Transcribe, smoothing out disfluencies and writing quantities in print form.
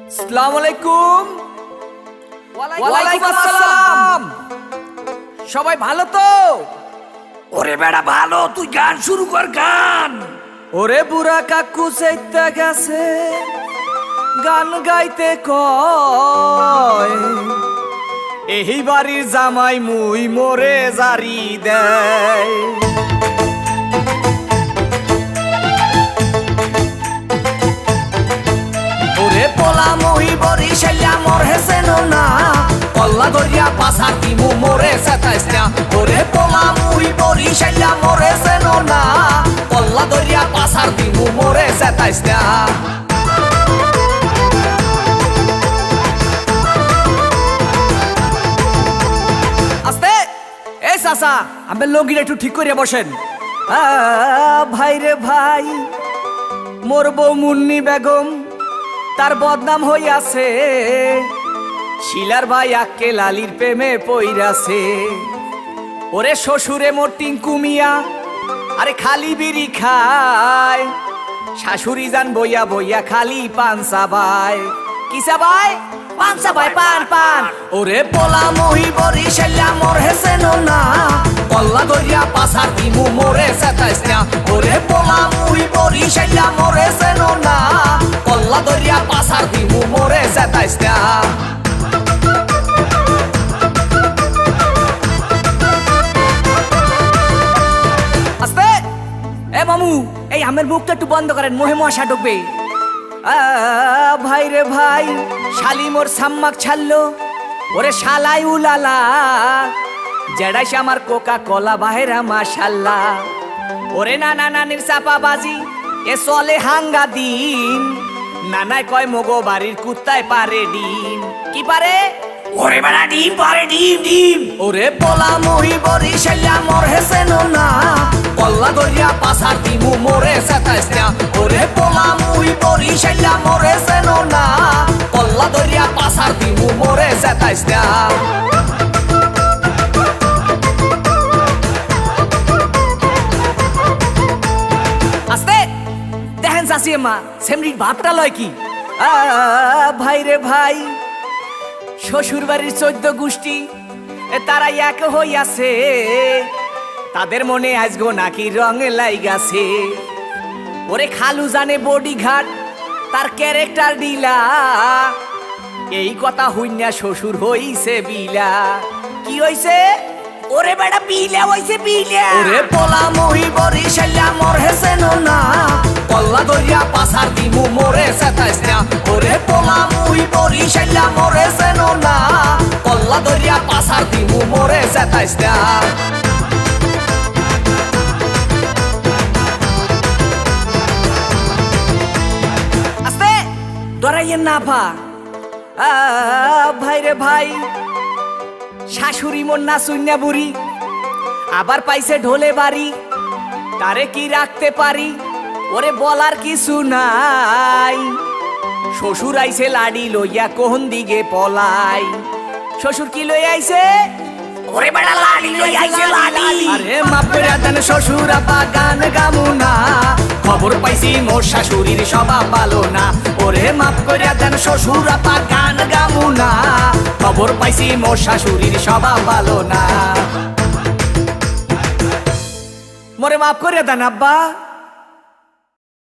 আসসালামু আলাইকুম। ওয়ালাইকুম আসসালাম। সবাই ভালো তো? ওরে বেড়া ভালো, তুই গান শুরু কর গান। ওরে বুড়া কাকু চাইতে গেছে গান গাইতে কয়, এই বাড়ির জামাই মুই মোরে জারি দেয়। ওরে পোলা মুহি বরিশাইয়া মোর হেসেন না, কল্লা দরিয়া পাসার দিমু মোরে সেতাইস না। ওরে পোলা মুহি বরিশাইয়া মোর হেসেন না, কল্লা দরিয়া পাসার দিমু মোরে সেতাইস না। আস্তে এই চাচা, আমি লঙ্গিটা একটু ঠিক করিয়া বসেন। ভাই রে ভাই, মোর বউ মুন্নি বেগম তার বদনাম হইয়াছে, শিলার ভাই আক্কে লালির প্রেমে পইরাছে। ওরে শ্বশুরে মোর টিঙ্কু মিয়া আরে খালি বিড়ি খায়, শাশুড়ি যান বইয়া বইয়া খালি পান চাবায়। কি চাবায়? পান চাবায়, পান পান। ওরে পোলা মহি বরিশাইয়া মোর হেসেন না, কল্লা দরিয়া পাসার দিমু মোরে সেতাইস না। ওরে পোলা মহি বরিশাইয়া মোর হেসেন না, কল্লা দরিয়া পাসার দিমু মোরে সেতাইস না। আস্তে এ মামু, এই আমের মুখটা একটু বন্ধ করেন, মোহে মশা ঢুকবে। ভাই রে ভাই, শালি মোর সাম্মাক ছাড়লো, ওরে শালাই উলালা, জেডাইছে আমার কোকা কলা বাহেরা মাশাল্লাহ। ওরে নানা নানির চাপা বাজি এ চলে হাঙ্গা দিন, নানায় কয় মগো বাড়ির কুত্তায় পারে ডিম। কি পারে? ওরে বেড়া ডিম পারে, ডিম ডিম। ওরে পোলা মহি বরিশাইয়া মোর হেসেন না, কল্লা দরিয়া পাসার দিমু মোরে সেতাইস না। ওরে পোলা মহি বরিশাইয়া মোর হেসেন না, কল্লা দরিয়া পাসার দিমু মোরে সেতাইস না। আস্তে দেখেন চাষি মা সেমরির ভাবটা লয় কি। ভাই রে ভাই, শ্বশুর বাড়ির 14 গোষ্ঠী তারা এক হইয়াছে, তাদের মনে আজগো নাকি রং লাইগাছে। ওরে খালু জানে বডি ঘাট, তার ক্যারেক্টার ডিলা, এই কথা হইনা শ্বশুর হইছে বিলা। কি হইছে? ওরে বেড়া বিলা হইছে, বিলা। ওরে পোলা মহি বরিশাইয়া মোর হেসেন না, কল্লা দরিয়া পাসার দিমু মোরে সেতাইস না। ওরে পোলা মহি বরিশাইয়া মোর হেসেন না, কল্লা দরিয়া পাসার দিমু মোরে সেতাইস না। আস্তে ডরাইয়েন না পা। ভাই রে ভাই, শাশুড়ি মোর না শুইনা বুড়ি, আবার পাইছে ঢোলে বাড়ি, তারে কি রাখতে পারি? ওরে বলার কিছু নাই, শ্বশুর আইছে লাডি লইয়া কোন দিকে পলাই। শ্বশুর কি লই আইছে? ওরে বেড়া লাডি লই আইছে, লাডি। আরে মাপ কইরা দেন শ্বশুর আপা গান গামু না, খবর পাইছি মোর শাশুড়ির স্বভাব ভালো না। ওরে মাপ কইরা দেন শ্বশুর আপা গান গামু না, খবর পাইছি মোর শাশুড়ির স্বভাব ভালো না। মোরে মাপ কইরা দেন আব্বা।